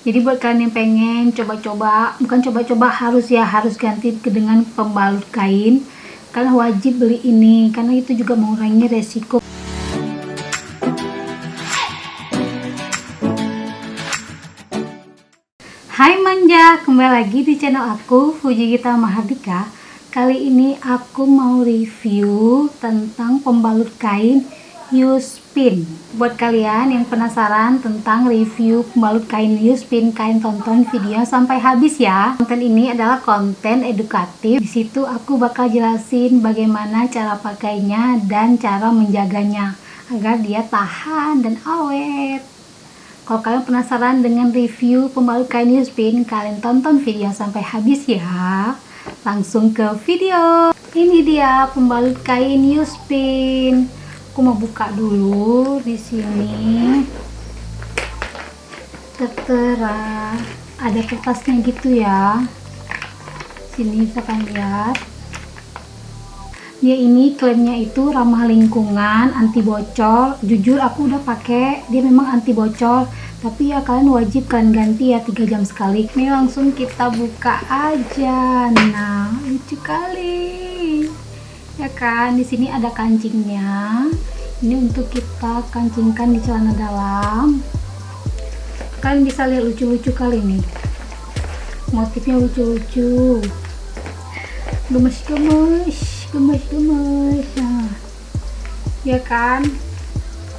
Jadi buat kalian yang pengen coba-coba, bukan coba-coba, harus ganti dengan pembalut kain. Kalian wajib beli ini karena itu juga mengurangi resiko. Hai manja, kembali lagi di channel aku Fuji Gita Mahardika. Kali ini aku mau review tentang pembalut kain Yuspin. Buat kalian yang penasaran tentang review pembalut kain Yuspin, kalian tonton video sampai habis ya. Konten ini adalah konten edukatif. Di situ aku bakal jelasin bagaimana cara pakainya dan cara menjaganya agar dia tahan dan awet. Kalau kalian penasaran dengan review pembalut kain Yuspin, kalian tonton video sampai habis ya. Langsung ke video. Ini dia pembalut kain Yuspin. Aku mau buka dulu di sini. Tertera ada kertasnya gitu ya. Sini bisa kalian lihat. Dia ini klaimnya itu ramah lingkungan, anti bocor. Jujur aku udah pakai, dia memang anti bocor, tapi ya kalian wajib ganti ya 3 jam sekali. Ini langsung kita buka aja. Nah, lucu kali ya kan. Di sini ada kancingnya. Ini untuk kita kancingkan di celana dalam. Kalian bisa lihat lucu-lucu kali nih, motifnya lucu-lucu, gemes-gemes. Nah, ya kan,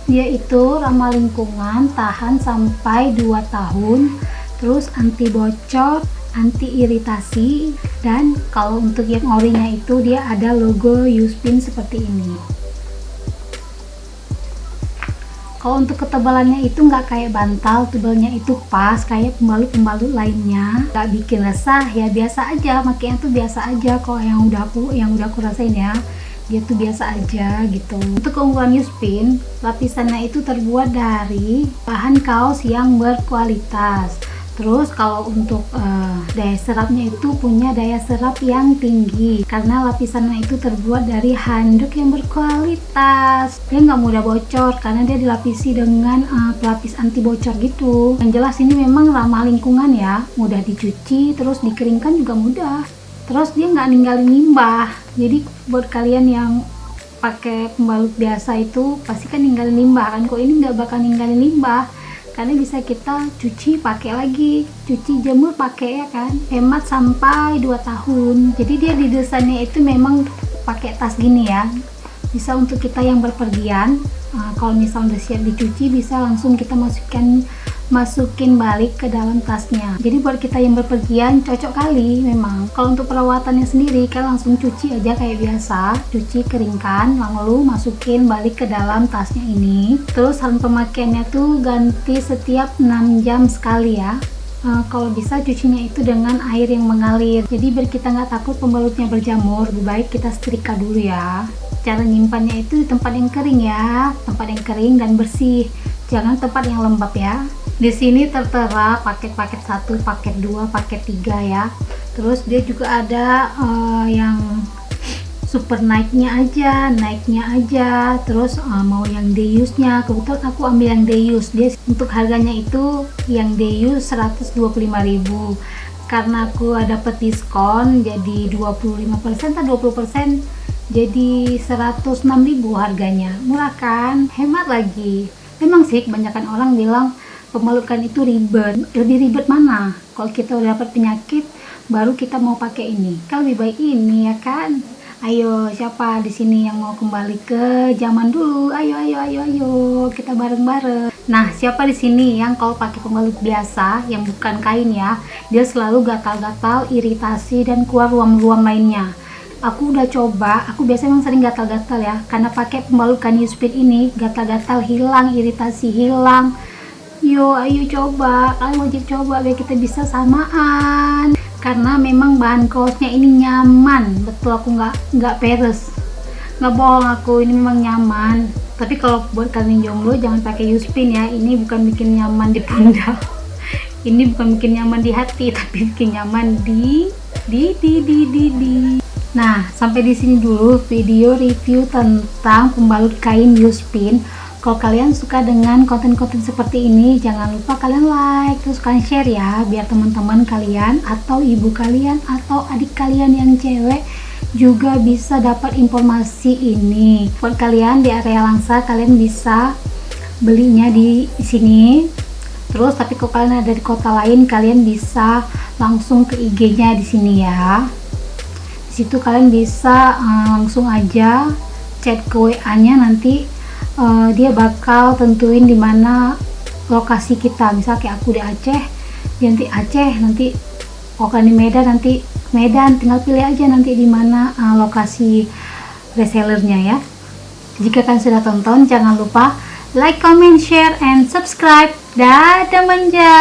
dia itu ramah lingkungan, tahan sampai 2 tahun, terus anti bocor, anti iritasi, dan kalau untuk yang orinya itu dia ada logo Yuspin seperti ini. Kalau untuk ketebalannya itu nggak kayak bantal, tebalnya itu pas kayak pembalut-pembalut lainnya, nggak bikin resah ya, biasa aja, makanya tuh biasa aja. Kalau yang udah aku rasain ya, dia tuh biasa aja gitu. Untuk keunggulan Yuspin, lapisannya itu terbuat dari bahan kaos yang berkualitas. Terus kalau untuk daya serapnya itu punya daya serap yang tinggi karena lapisannya itu terbuat dari handuk yang berkualitas. Dia nggak mudah bocor karena dia dilapisi dengan pelapis anti bocor gitu. Yang jelas ini memang ramah lingkungan ya, mudah dicuci, terus dikeringkan juga mudah. Terus dia nggak ninggalin limbah. Jadi buat kalian yang pakai pembalut biasa itu pasti kan ninggalin limbah kan. Kok ini nggak bakal ninggalin limbah karena bisa kita cuci pakai lagi, cuci jemur pakai ya kan, hemat sampai 2 tahun. Jadi dia didesainnya itu memang pakai tas gini ya, bisa untuk kita yang berpergian. Kalau misalnya udah siap dicuci, bisa langsung kita masukin balik ke dalam tasnya. Jadi buat kita yang berpergian cocok kali memang. Kalau untuk perawatannya sendiri, kalian langsung cuci aja kayak biasa, cuci, keringkan, lalu masukin balik ke dalam tasnya ini. Terus saran pemakaiannya tuh ganti setiap 6 jam sekali ya. Kalau bisa cucinya itu dengan air yang mengalir, jadi biar kita nggak takut pembalutnya berjamur, lebih baik kita setrika dulu ya. Cara nyimpannya itu di tempat yang kering ya, tempat yang kering dan bersih, jangan tempat yang lembab ya. Di sini tertera paket 1, paket 2, paket 3 ya. Terus dia juga ada yang super naiknya aja, terus mau yang Deusnya. Kebetulan aku ambil yang Deus. Dia untuk harganya itu yang Deus 125.000. Karena aku dapat diskon jadi 25% atau 20%, jadi 106.000 harganya. Murah kan? Hemat lagi. Memang sih kebanyakan orang bilang pembalut kain itu ribet. Lebih ribet mana? Kalau kita udah dapat penyakit baru kita mau pakai ini. Kan lebih baik ini ya kan? Ayo, siapa di sini yang mau kembali ke zaman dulu? Ayo kita bareng-bareng. Nah, siapa di sini yang kalau pakai pembalut biasa yang bukan kain ya, dia selalu gatal-gatal, iritasi dan keluar ruam-ruam lainnya. Aku udah coba, aku biasanya memang sering gatal-gatal ya, karena pakai pembalut kain Yuspin ini gatal-gatal hilang, iritasi hilang. Ayo coba, kalian wajib coba biar kita bisa samaan. Karena memang bahan kaosnya ini nyaman, betul, aku nggak peres, nggak bohong aku, ini memang nyaman. Tapi kalau buat kalian jomblo jangan pakai Yuspin ya, ini bukan bikin nyaman di pundak, ini bukan bikin nyaman di hati, tapi bikin nyaman di. Nah, sampai di sini dulu video review tentang pembalut kain Yuspin. Kalau kalian suka dengan konten-konten seperti ini, jangan lupa kalian like, terus kalian share ya, biar teman-teman kalian atau ibu kalian atau adik kalian yang cewek juga bisa dapat informasi ini. Buat kalian di area Langsa, kalian bisa belinya di sini. Terus tapi kalau kalian ada di kota lain, kalian bisa langsung ke IG-nya di sini ya. Di situ kalian bisa langsung aja chat ke WA-nya, nanti dia bakal tentuin di mana lokasi kita. Misal kayak aku di Aceh, nanti Aceh, nanti kalau di Medan nanti Medan, tinggal pilih aja nanti di mana lokasi resellernya ya. Jika kalian sudah tonton, jangan lupa like, comment, share, and subscribe. Dadah manja.